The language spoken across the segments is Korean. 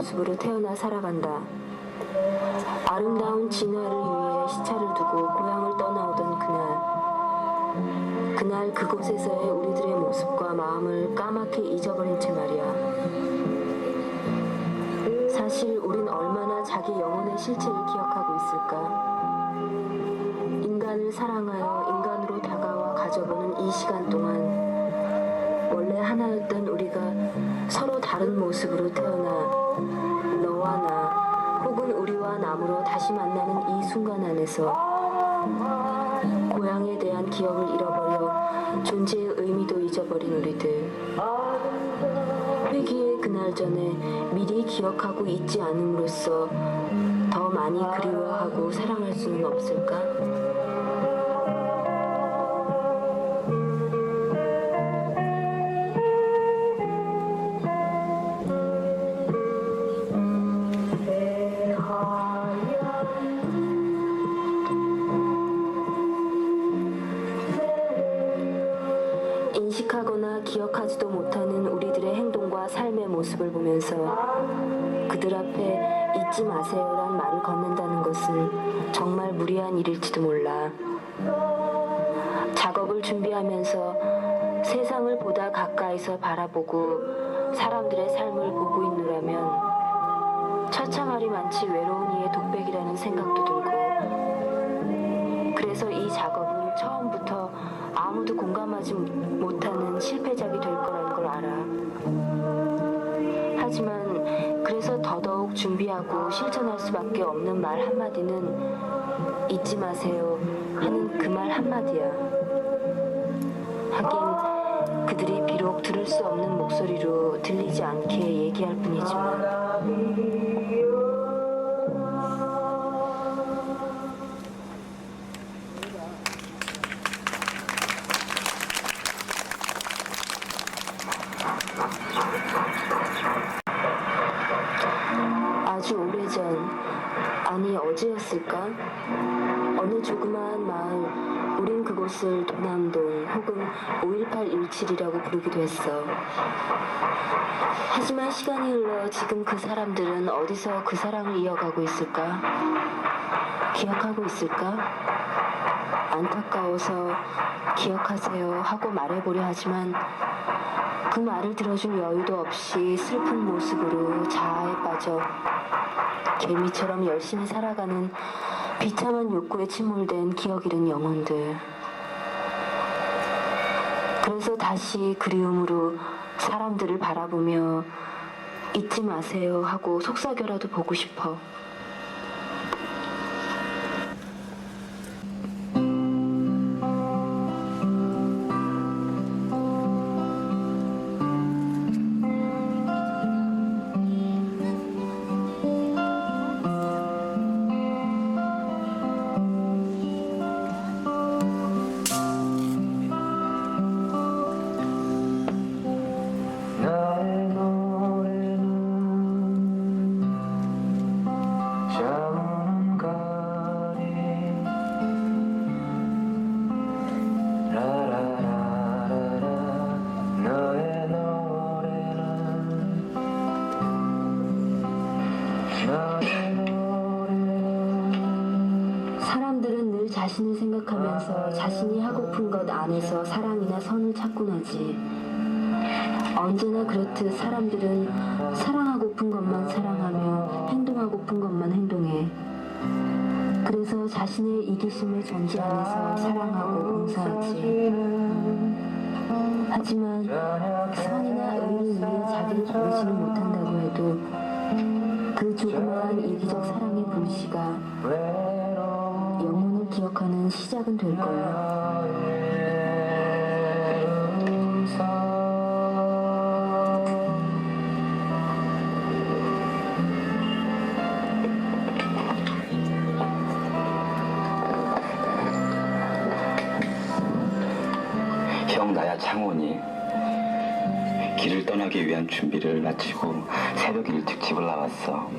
모습으로 태어나 살아간다. 아름다운 진화를 위해 시차를 두고 고향을 떠나오던 그날 그곳에서의 우리들의 모습과 마음을 까맣게 잊어버린 채 말이야. 사실 우린 얼마나 자기 영혼의 실체를 기억하고 있을까? 인간을 사랑하여 인간으로 다가와 가져보는 이 시간 동안 원래 하나였던 우리가 서로 다른 모습으로 태어나 너와 나 혹은 우리와 남으로 다시 만나는 이 순간 안에서 고향에 대한 기억을 잃어버려 존재의 의미도 잊어버린 우리들. 회귀의 그날 전에 미리 기억하고 잊지 않음으로써 더 많이 그리워하고 사랑할 수는 없을까? 인식하거나 기억하지도 못하는 우리들의 행동과 삶의 모습을 보면서 그들 앞에 잊지 마세요란 말을 건넨다는 것은 정말 무리한 일일지도 몰라. 작업을 준비하면서 세상을 보다 가까이서 바라보고 사람들의 삶을 보고 있노라면 처참하리 많지 외로운 이의 독백이라는 생각도 들고, 그래서 이 작업은 처음부터 아무도 공감하지 못하는 실패작이 될 거라는 걸 알아. 하지만 그래서 더더욱 준비하고 실천할 수밖에 없는 말 한마디는 잊지 마세요 하는 그 말 한마디야. 하긴 그들이 비록 들을 수 없는 목소리로 들리지 않게 얘기할 뿐이지만. 아주 오래전, 아니 어제였을까? 어느 조그마한 마을, 우린 그곳을 도남동 혹은 51817이라고 부르기도 했어. 하지만 시간이 흘러 지금 그 사람들은 어디서 그 사랑을 이어가고 있을까? 기억하고 있을까? 안타까워서 기억하세요 하고 말해보려 하지만 그 말을 들어줄 여유도 없이 슬픈 모습으로 자아에 빠져 개미처럼 열심히 살아가는 비참한 욕구에 침몰된 기억 잃은 영혼들. 그래서 다시 그리움으로 사람들을 바라보며 잊지 마세요 하고 속삭여라도 보고 싶어. 사람들은 늘 자신을 생각하면서 자신이 하고픈 것 안에서 사랑이나 선을 찾곤 하지. 언제나 그렇듯 사람들은 사랑하고픈 것만 사랑하며 행동하고픈 것만 행동해. 그래서 자신의 이기심의 존재 안에서 사랑하고 봉사하지. 하지만 선이나 의를 위해 자기를 버리지는 못한다고 해도 그 조그마한 이기적 사랑의 불씨가 영혼을 기억하는 시작은 될 거야. 형 나야 창원이 길을 떠나기 위한 준비를 마치고 새벽 일찍 집을 나왔어.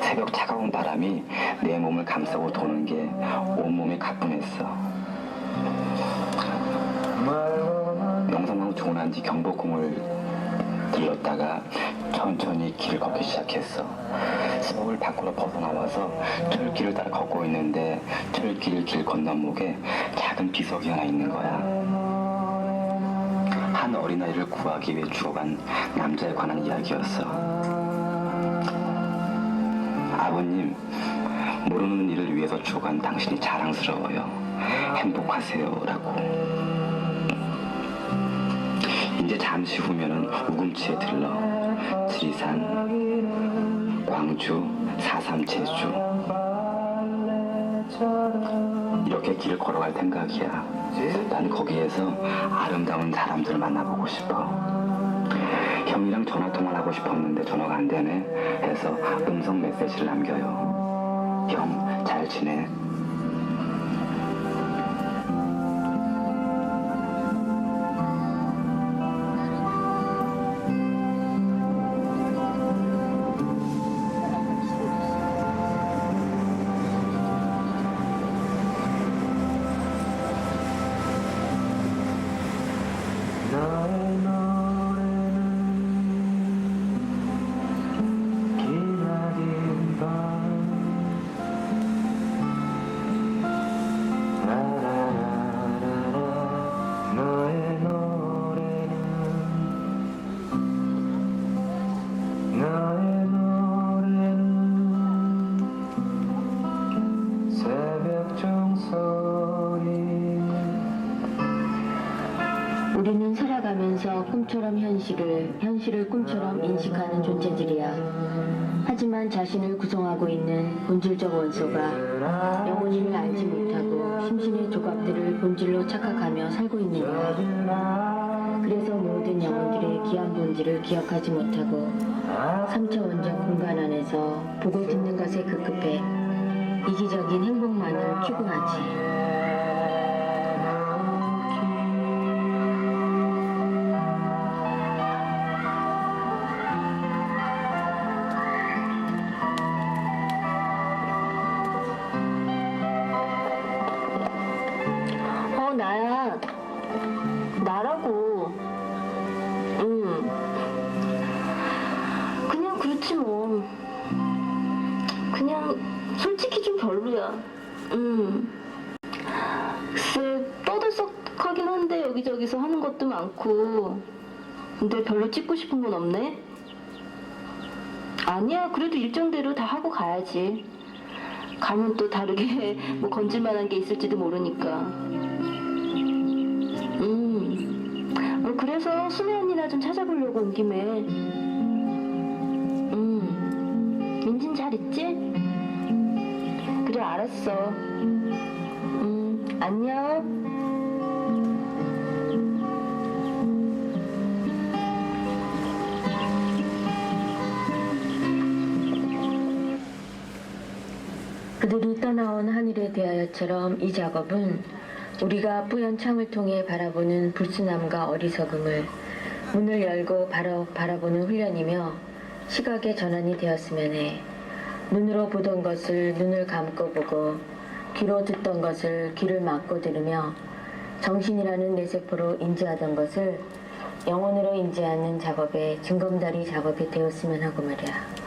새벽 차가운 바람이 내 몸을 감싸고 도는 게 온몸이 가뿐했어. 영산강 조난지 경복궁을 들렀다가 천천히 길을 걷기 시작했어. 숲을 밖으로 벗어나와서 철길을 따라 걷고 있는데 철길 길 건너목에 작은 비석이 하나 있는 거야. 한 어린아이를 구하기 위해 죽어간 남자에 관한 이야기였어. 아버님, 모르는 일을 위해서 죽어간 당신이 자랑스러워요. 행복하세요. 라고. 이제 잠시 후면은 우금치에 들러 지리산, 광주, 4.3 제주 이렇게 길을 걸어갈 생각이야. 난 거기에서 아름다운 사람들을 만나보고 싶어. 형이랑 전화통화를 하고 싶었는데 전화가 안 되네 해서 음성 메시지를 남겨요. 형, 잘 지내? 너의 노래는 기나긴 밤 라라라라라 너의 노래는 새벽 종소리 우리는 살아가면서 꿈처럼 현실을 꿈처럼 인식하는 존재들이야. 하지만 자신을 구성하고 있는 본질적 원소가 영혼임을 알지 못하고 심신의 조각들을 본질로 착각하며 살고 있는 거야. 그래서 모든 영혼들의 귀한 본질을 기억하지 못하고 3차원적 공간 안에서 보고 듣는 것에 급급해 이기적인 행복만을 추구하지. 나야. 나라고. 그냥 그렇지 뭐. 그냥 솔직히 좀 별로야. 글쎄 떠들썩하긴 한데 여기저기서 하는 것도 많고. 근데 별로 찍고 싶은 건 없네. 아니야, 그래도 일정대로 다 하고 가야지. 가면 또 다르게 뭐 건질만한 게 있을지도 모르니까. 그래서 수미 언니나 좀 찾아보려고 온 김에. 민진 잘 있지? 그래, 알았어. 안녕. 그들이 떠나온 하늘에 대하여처럼 이 작업은 우리가 뿌연 창을 통해 바라보는 불순함과 어리석음을 문을 열고 바라보는 훈련이며 시각의 전환이 되었으면 해. 눈으로 보던 것을 눈을 감고 보고 귀로 듣던 것을 귀를 막고 들으며 정신이라는 뇌세포로 인지하던 것을 영혼으로 인지하는 작업의 징검다리 작업이 되었으면 하고 말이야.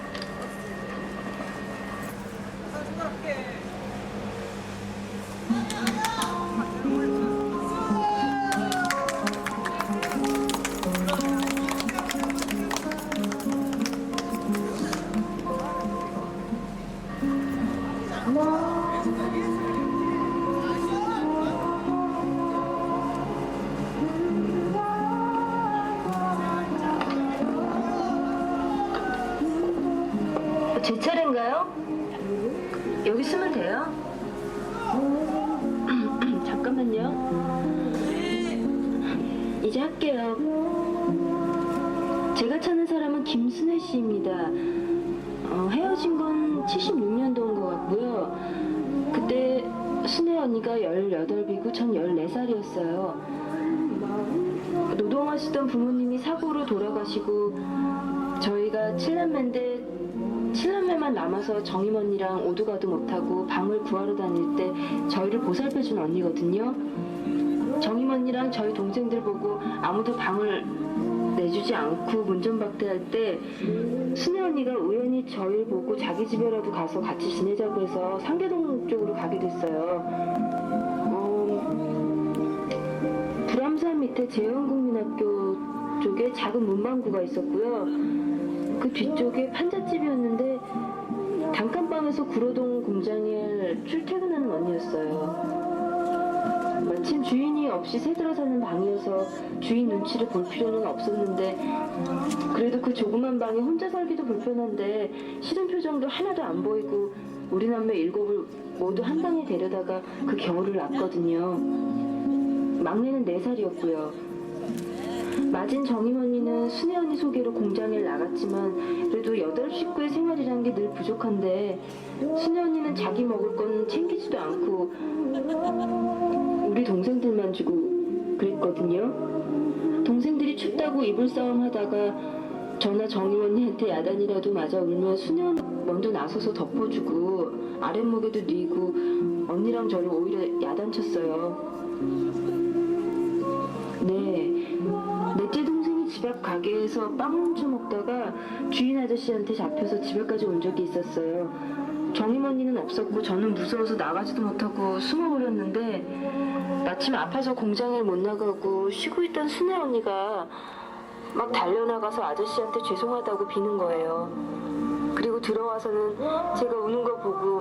제 차례인가요? 여기 쓰면 돼요? 잠깐만요. 이제 할게요. 제가 찾는 사람은 김순애 씨입니다. 헤어진 건 76년도인 것 같고요. 그때 순애 언니가 18이고 전 14살이었어요. 노동하시던 부모님이 사고로 돌아가시고 저희가 7남매인데 7남매만 남아서 정임 언니랑 오두가도 못하고 방을 구하러 다닐 때 저희를 보살펴준 언니거든요. 정임 언니랑 저희 동생들 보고 아무도 방을 내주지 않고 문전박대할 때 순애 언니가 우연히 저희를 보고 자기 집에라도 가서 같이 지내자고 해서 상계동 쪽으로 가게 됐어요. 불암산 밑에 재영국민학교 쪽에 작은 문방구가 있었고요. 그 뒤쪽에 판잣집이었는데 단칸방에서 구로동 공장에 출퇴근하는 언니였어요. 마침 주인이 없이 새들어 사는 방이어서 주인 눈치를 볼 필요는 없었는데 그래도 그 조그만 방에 혼자 살기도 불편한데 싫은 표정도 하나도 안 보이고 우리 남매 7을 모두 한 방에 데려다가 그 겨울을 낳았거든요. 막내는 4살이었고요. 맞은 정임 언니는 순애 언니 소개로 공장에 나갔지만 그래도 8 식구의 생활이란 게 늘 부족한데 순애 언니는 자기 먹을 건 챙기지도 않고 우리 동생들만 주고 그랬거든요. 동생들이 춥다고 이불싸움 하다가 저나 정임 언니한테 야단이라도 맞아 울면 순애 언니 먼저 나서서 덮어주고 아랫목에도 뉘고 언니랑 저를 오히려 야단쳤어요. 네. 넷째 동생이 집 앞 가게에서 빵 훔쳐 먹다가 주인 아저씨한테 잡혀서 집에까지 온 적이 있었어요. 정임 언니는 없었고 저는 무서워서 나가지도 못하고 숨어버렸는데 마침 아파서 공장에 못 나가고 쉬고 있던 순애 언니가 막 달려나가서 아저씨한테 죄송하다고 비는 거예요. 그리고 들어와서는 제가 우는 거 보고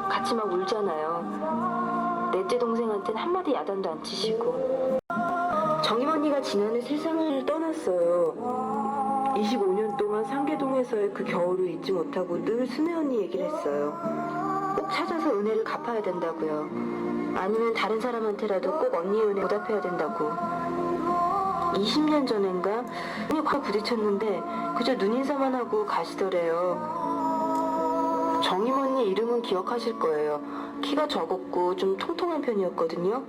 같이 막 울잖아요. 넷째 동생한테는 한마디 야단도 안 치시고. 정임 언니가 지난해 세상을 떠났어요. 25년 동안 상계동에서의 그 겨울을 잊지 못하고 늘 순애 언니 얘기를 했어요. 꼭 찾아서 은혜를 갚아야 된다고요. 아니면 다른 사람한테라도 꼭 언니의 은혜 보답해야 된다고. 20년 전인가 언니 과 부딪혔는데 그저 눈인사만 하고 가시더래요. 정임 언니 이름은 기억하실 거예요. 키가 적었고 좀 통통한 편이었거든요.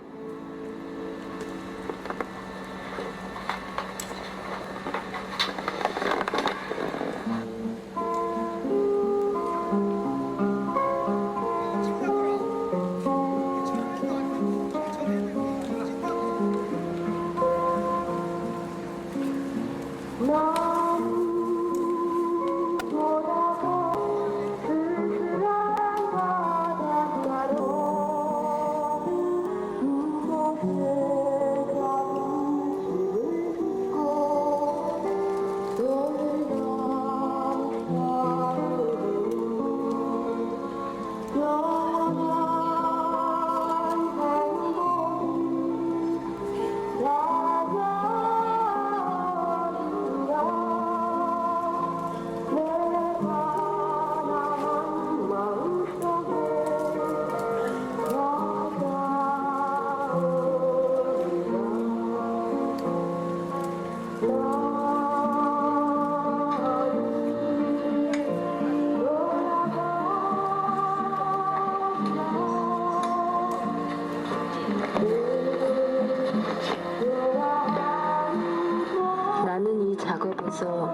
나는 이 작업에서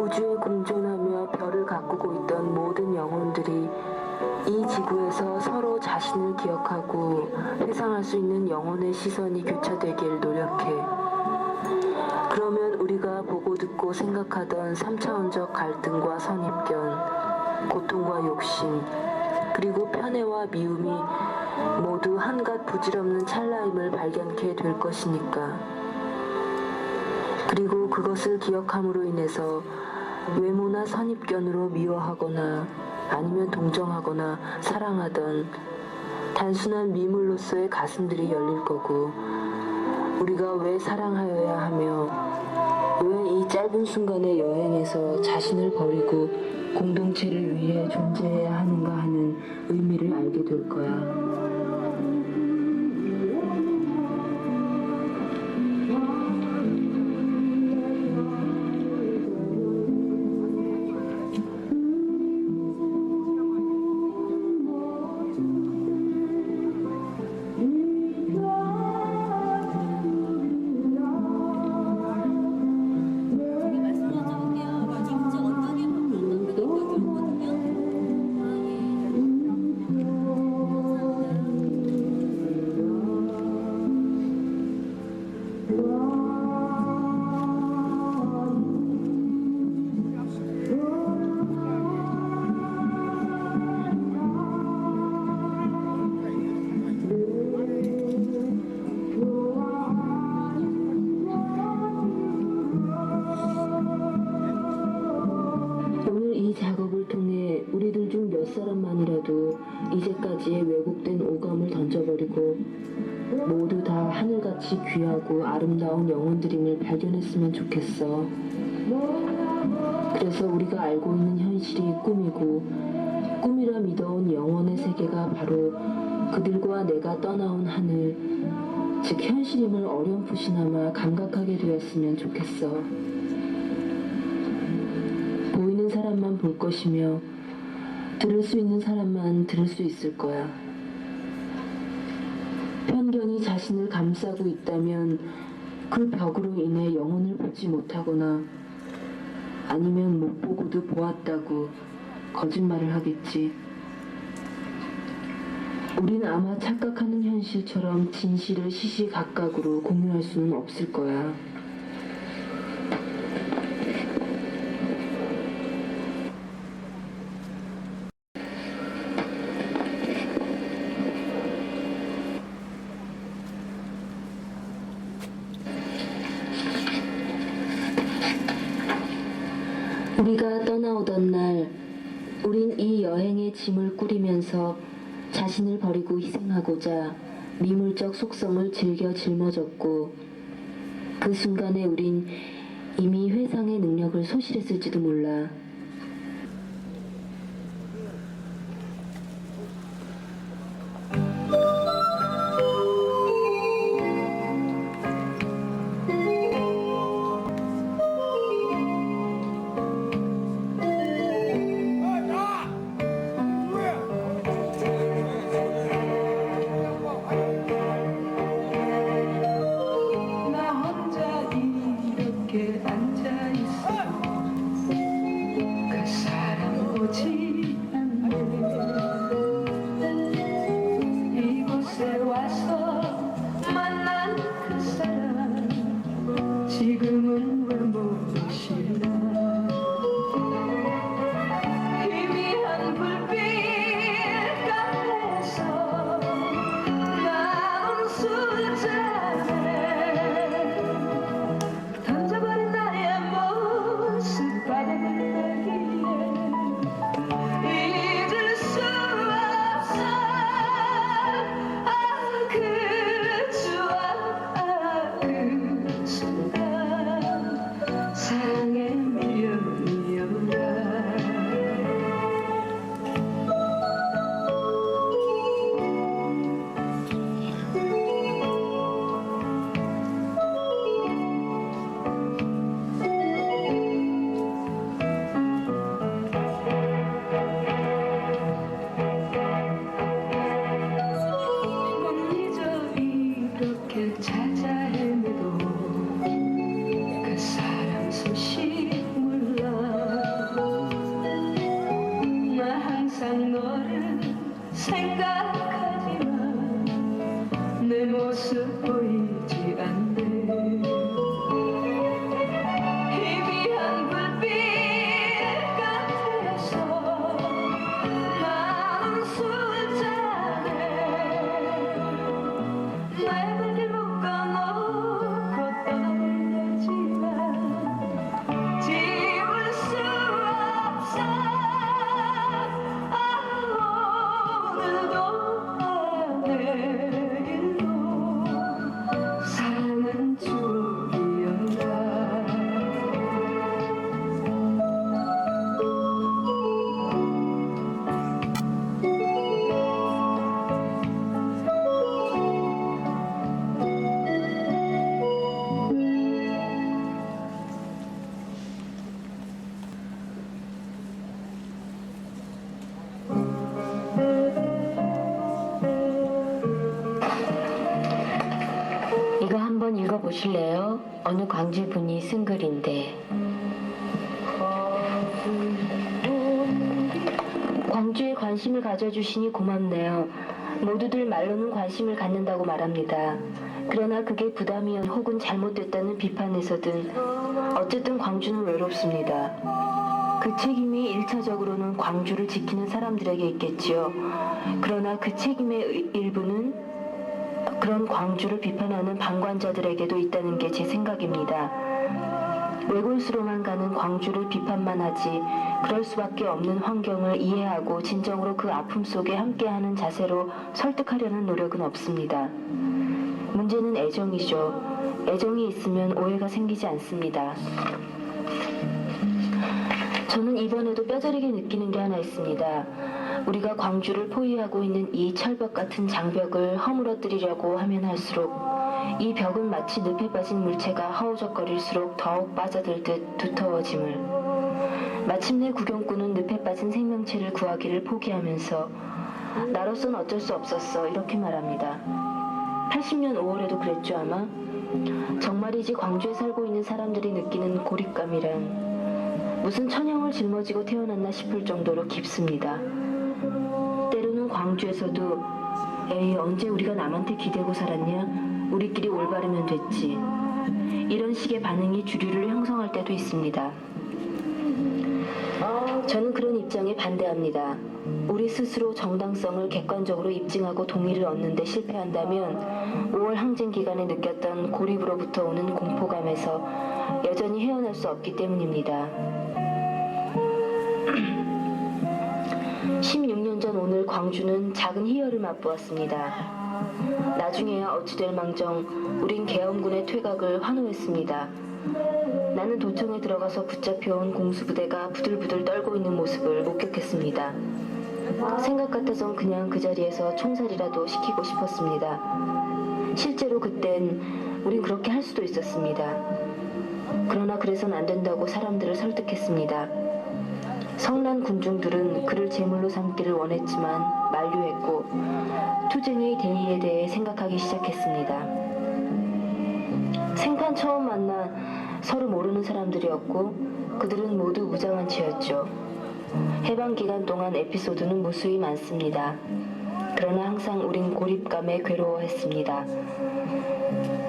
우주에 공존하며 별을 가꾸고 있던 모든 영혼들이 이 지구에서 서로 자신을 기억하고 회상할 수 있는 영혼의 시선이 교차되길 노력해. 그러면 우리가 보고 듣고 생각하던 3차원적 갈등과 선입견, 고통과 욕심, 그리고 편애와 미움이 모두 한갓 부질없는 찰나임을 발견케 될 것이니까. 그리고 그것을 기억함으로 인해서 외모나 선입견으로 미워하거나 아니면 동정하거나 사랑하던 단순한 미물로서의 가슴들이 열릴 거고, 우리가 왜 사랑하여야 하며 왜 이 짧은 순간의 여행에서 자신을 버리고 공동체를 위해 존재해야 하는가 하는 의미를 알게 될 거야. 잊어버리고 모두 다 하늘같이 귀하고 아름다운 영혼들임을 발견했으면 좋겠어. 그래서 우리가 알고 있는 현실이 꿈이고 꿈이라 믿어온 영혼의 세계가 바로 그들과 내가 떠나온 하늘, 즉 현실임을 어렴풋이나마 감각하게 되었으면 좋겠어. 보이는 사람만 볼 것이며 들을 수 있는 사람만 들을 수 있을 거야. 편견이 자신을 감싸고 있다면 그 벽으로 인해 영혼을 보지 못하거나 아니면 못 보고도 보았다고 거짓말을 하겠지. 우린 아마 착각하는 현실처럼 진실을 시시각각으로 공유할 수는 없을 거야. 우리가 떠나오던 날, 우린 이 여행의 짐을 꾸리면서 자신을 버리고 희생하고자 미물적 속성을 즐겨 짊어졌고, 그 순간에 우린 이미 회상의 능력을 소실했을지도 몰라. 나 혼자 이렇게 앉아있어. 그 사람 오지 않네. 이곳에 와서 만난 그 사람 지금은 왜 못 오시나. 희미한 불빛 가운데서 나온 술잔에 던져버린 나의 모습 바닥을 내기에 잊을 수 없어. 그 추억, 그 순간 사랑의 미련이었나. 못 잊어 이렇게 찾아 헤매도 그 사람 소식 몰라. 나 항상 너를 생각하지만 내 모습 보이지 않네. 희미한 불빛 같아서 나는 술잔에 나의 발을 묶어놓고 떠나버렸지만 지울 수 없어. 오늘도 내일도 사랑은 추억이었나. 이거 한번 읽어보실래요? 어느 광주분이 쓴 글인데. 광주에 관심을 가져주시니 고맙네요. 모두들 말로는 관심을 갖는다고 말합니다. 그러나 그게 부담이었 혹은 잘못됐다는 비판에서든 어쨌든 광주는 외롭습니다. 그 책임이 1차적으로는 광주를 지키는 사람들에게 있겠지요. 그러나 그 책임의 일부는 그런 광주를 비판하는 방관자들에게도 있다는 게 제 생각입니다. 외골수로만 가는 광주를 비판만 하지 그럴 수밖에 없는 환경을 이해하고 진정으로 그 아픔 속에 함께하는 자세로 설득하려는 노력은 없습니다. 문제는 애정이죠. 애정이 있으면 오해가 생기지 않습니다. 저는 이번에도 뼈저리게 느끼는 게 하나 있습니다. 우리가 광주를 포위하고 있는 이 철벽 같은 장벽을 허물어뜨리려고 하면 할수록 이 벽은 마치 늪에 빠진 물체가 허우적거릴수록 더욱 빠져들듯 두터워짐을, 마침내 구경꾼은 늪에 빠진 생명체를 구하기를 포기하면서 나로선 어쩔 수 없었어 이렇게 말합니다. 80년 5월에도 그랬죠 아마? 정말이지 광주에 살고 있는 사람들이 느끼는 고립감이란 무슨 천형을 짊어지고 태어났나 싶을 정도로 깊습니다. 때로는 광주에서도 에이 언제 우리가 남한테 기대고 살았냐? 우리끼리 올바르면 됐지. 이런 식의 반응이 주류를 형성할 때도 있습니다. 저는 그런 입장에 반대합니다. 우리 스스로 정당성을 객관적으로 입증하고 동의를 얻는 데 실패한다면 5월 항쟁 기간에 느꼈던 고립으로부터 오는 공포감에서 여전히 헤어날 수 없기 때문입니다. 16년 전 오늘 광주는 작은 희열을 맛보았습니다. 나중에야 어찌될 망정 우린 계엄군의 퇴각을 환호했습니다. 나는 도청에 들어가서 붙잡혀온 공수부대가 부들부들 떨고 있는 모습을 목격했습니다. 생각 같아선 그냥 그 자리에서 총살이라도 시키고 싶었습니다. 실제로 그땐 우린 그렇게 할 수도 있었습니다. 그러나 그래선 안 된다고 사람들을 설득했습니다. 성난 군중들은 그를 제물로 삼기를 원했지만 만류했고 투쟁의 대의에 대해 생각하기 시작했습니다. 생판 처음 만나 서로 모르는 사람들이었고 그들은 모두 무장한 채였죠. 해방 기간 동안 에피소드는 무수히 많습니다. 그러나 항상 우린 고립감에 괴로워했습니다.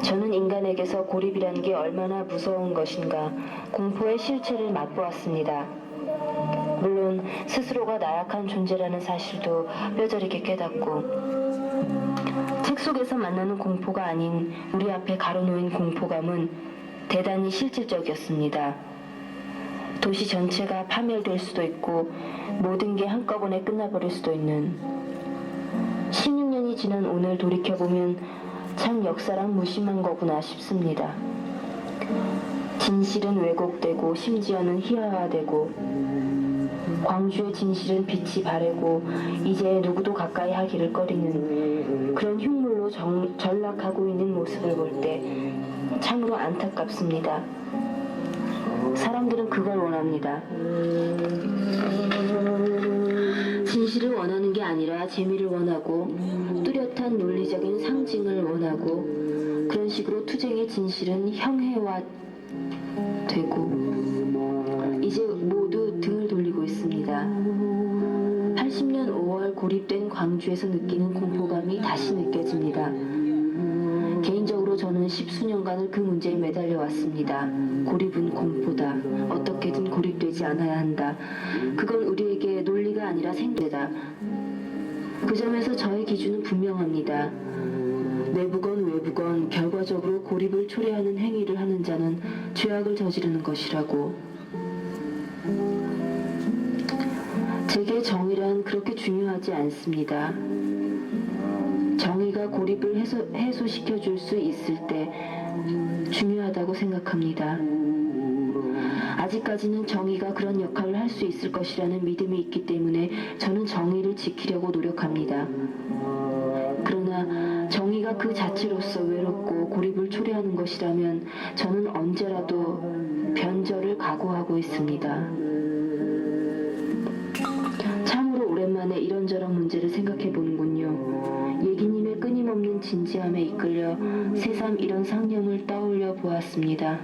저는 인간에게서 고립이란 게 얼마나 무서운 것인가 공포의 실체를 맛보았습니다. 물론 스스로가 나약한 존재라는 사실도 뼈저리게 깨닫고 책 속에서 만나는 공포가 아닌 우리 앞에 가로놓인 공포감은 대단히 실질적이었습니다. 도시 전체가 파멸될 수도 있고 모든 게 한꺼번에 끝나버릴 수도 있는 16년이 지난 오늘 돌이켜보면 참 역사란 무심한 거구나 싶습니다. 진실은 왜곡되고 심지어는 희화화되고 광주의 진실은 빛이 바래고 이제 누구도 가까이 하기를 꺼리는 그런 흉물로 전락하고 있는 모습을 볼 때 참으로 안타깝습니다. 사람들은 그걸 원합니다. 진실을 원하는 게 아니라 재미를 원하고 뚜렷한 논리적인 상징을 원하고 그런 식으로 투쟁의 진실은 형해화되고 이제 모두 등을 돌리고 있습니다. 80년 5월 고립된 광주에서 느끼는 공포감이 다시 느껴집니다. 개인적으로 저는 10수년간을 그 문제에 매달려 왔습니다. 고립은 공포다. 어떻게든 고립되지 않아야 한다. 그건 우리에게 논리가 아니라 생대다. 그 점에서 저의 기준은 분명합니다. 내부건 외부건 결과적으로 고립을 초래하는 행위를 하는 자는 죄악을 저지르는 것이라고. 제게 정의란 그렇게 중요하지 않습니다. 정의가 고립을 해소시켜 줄 수 있을 때 중요하다고 생각합니다. 아직까지는 정의가 그런 역할을 할 수 있을 것이라는 믿음이 있기 때문에 저는 정의를 지키려고 노력합니다. 그러나 정의가 그 자체로서 외롭고 고립을 초래하는 것이라면 저는 언제라도 변절을 각오하고 있습니다. 참으로 오랜만에 이런저런 문제를 생각해 보는군요. 예기님의 끊임없는 진지함에 이끌려 새삼 이런 상념을 떠올려 보았습니다.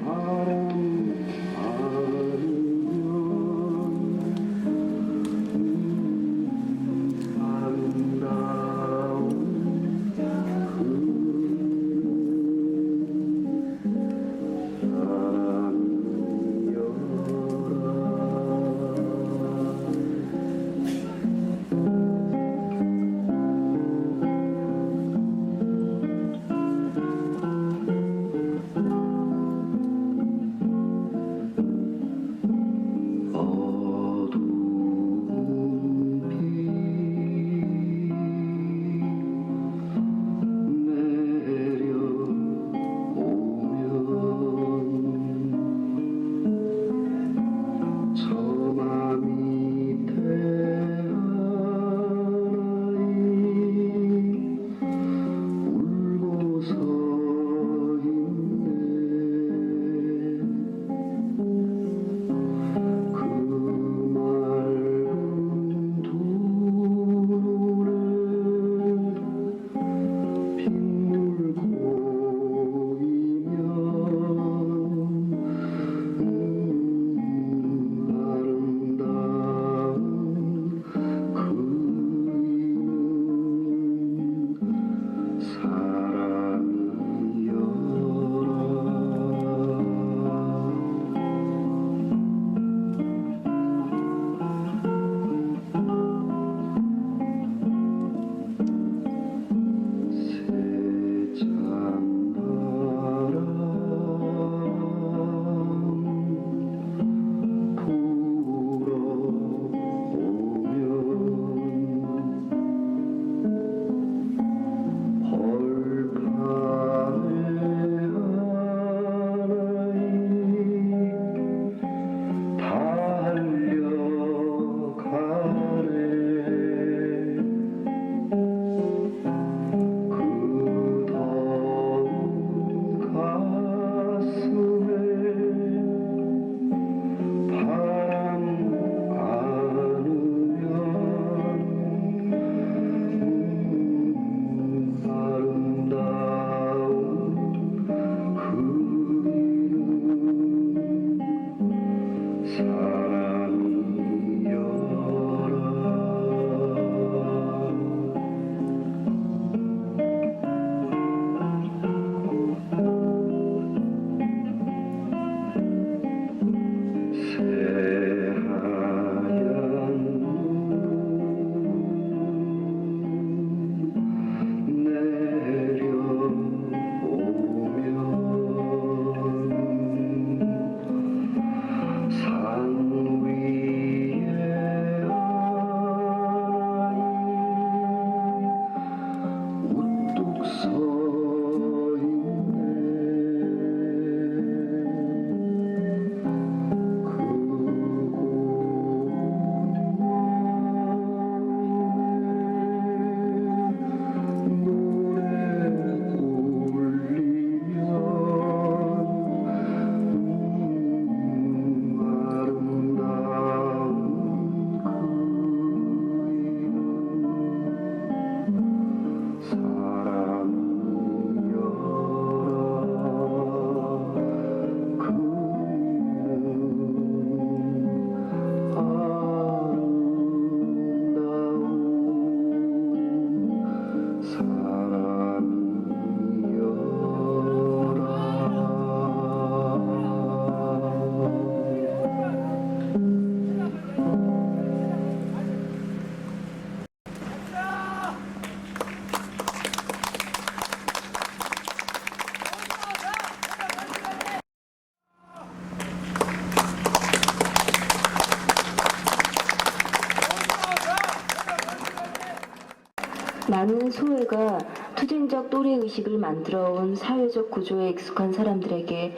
이런 소외가 투쟁적 또래의식을 만들어온 사회적 구조에 익숙한 사람들에게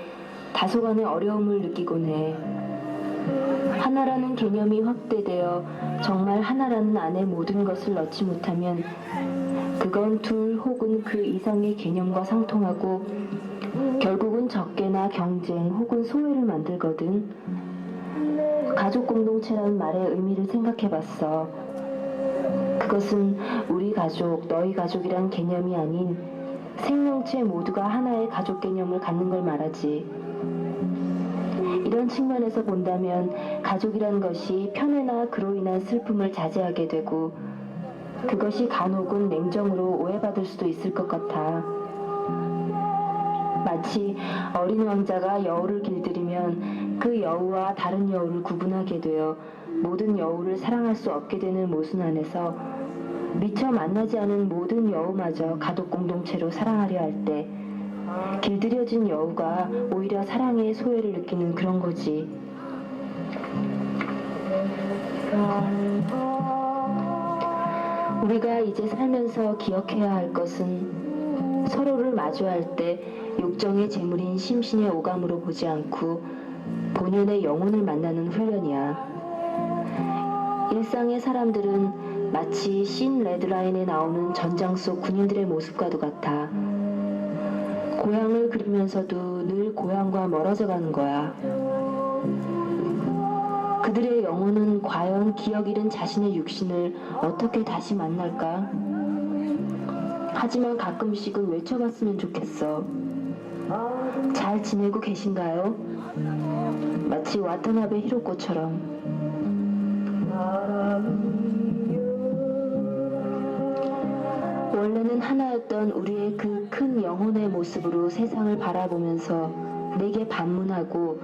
다소간의 어려움을 느끼곤 해. 하나라는 개념이 확대되어 정말 하나라는 안에 모든 것을 넣지 못하면 그건 둘 혹은 그 이상의 개념과 상통하고 결국은 적개나 경쟁 혹은 소외를 만들거든. 가족 공동체라는 말의 의미를 생각해봤어. 그것은 우리 가족, 너희 가족이란 개념이 아닌 생명체 모두가 하나의 가족 개념을 갖는 걸 말하지. 이런 측면에서 본다면 가족이란 것이 편애나 그로 인한 슬픔을 자제하게 되고 그것이 간혹은 냉정으로 오해받을 수도 있을 것 같아. 마치 어린 왕자가 여우를 길들이면 그 여우와 다른 여우를 구분하게 되어 모든 여우를 사랑할 수 없게 되는 모순 안에서 미처 만나지 않은 모든 여우마저 가족 공동체로 사랑하려 할 때 길들여진 여우가 오히려 사랑의 소외를 느끼는 그런 거지. 우리가 이제 살면서 기억해야 할 것은 서로를 마주할 때 욕정의 제물인 심신의 오감으로 보지 않고 본연의 영혼을 만나는 훈련이야. 일상의 사람들은 마치 신 레드라인에 나오는 전장 속 군인들의 모습과도 같아. 고향을 그리면서도 늘 고향과 멀어져 가는 거야. 그들의 영혼은 과연 기억 잃은 자신의 육신을 어떻게 다시 만날까? 하지만 가끔씩은 외쳐봤으면 좋겠어. 잘 지내고 계신가요? 마치 와타나베 히로코처럼. 원래는 하나였던 우리의 그 큰 영혼의 모습으로 세상을 바라보면서 내게 반문하고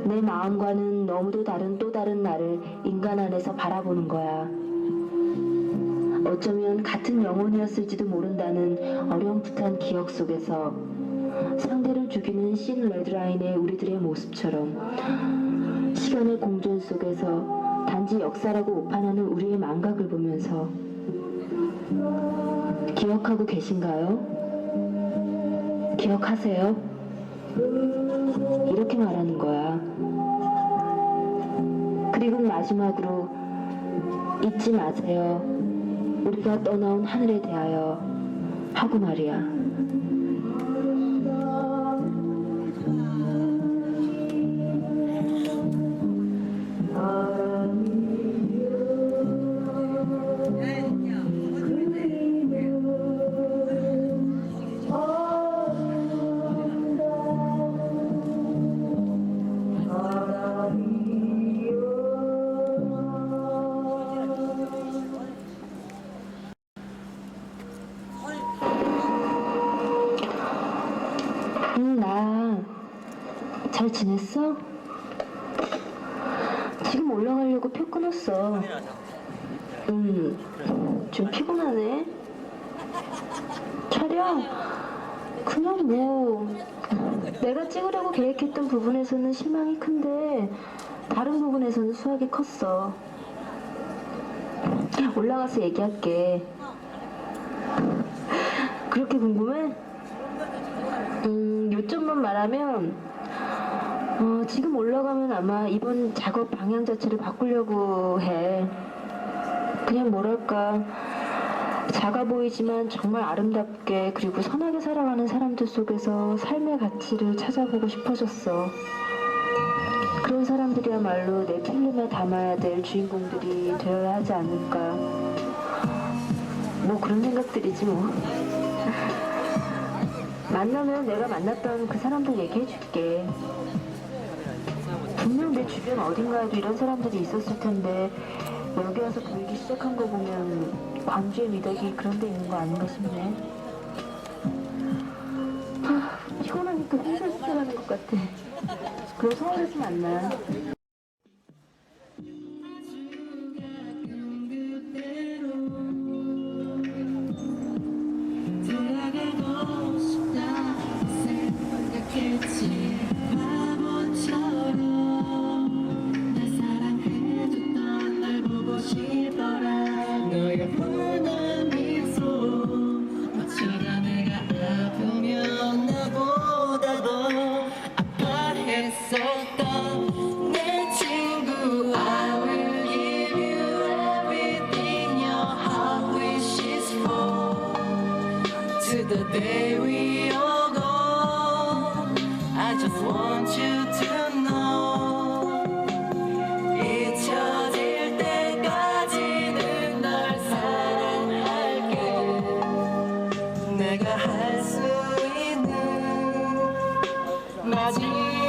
내 마음과는 너무도 다른 또 다른 나를 인간 안에서 바라보는 거야. 어쩌면 같은 영혼이었을지도 모른다는 어렴풋한 기억 속에서 상대를 죽이는 신 레드라인의 우리들의 모습처럼 시간의 공존 속에서 단지 역사라고 오판하는 우리의 망각을 보면서 기억하고 계신가요? 기억하세요? 이렇게 말하는 거야. 그리고 마지막으로 잊지 마세요. 우리가 떠나온 하늘에 대하여 하고 말이야. 나 잘 지냈어? 지금 올라가려고 표 끊었어. 좀 피곤하네. 촬영? 그냥 뭐 내가 찍으려고 계획했던 부분에서는 실망이 큰데 다른 부분에서는 수확이 컸어. 올라가서 얘기할게. 그렇게 궁금해? 요점만 말하면 지금 올라가면 아마 이번 작업 방향 자체를 바꾸려고 해. 그냥 뭐랄까 작아 보이지만 정말 아름답게 그리고 선하게 살아가는 사람들 속에서 삶의 가치를 찾아보고 싶어졌어. 그런 사람들이야말로 내 필름에 담아야 될 주인공들이 되어야 하지 않을까. 뭐 그런 생각들이지 뭐. 만나면 내가 만났던 그 사람들 얘기해줄게. 분명 내 주변 어딘가에도 이런 사람들이 있었을 텐데 여기 와서 보이기 시작한 거 보면 광주의 미덕이 그런 데 있는 거 아닌가 싶네. 피곤하니까 혼자 수술하는 것 같아. 그럼 서울에서 만나. 돌아가고 싶다 생각했지 바보처럼 날 사랑해줬던 널 보고 싶어라 너의 뻔한 미소 Where we all go, I just want you to know. 잊혀질 때까지는 널 사랑할게. 내가 할 수 있는 마지막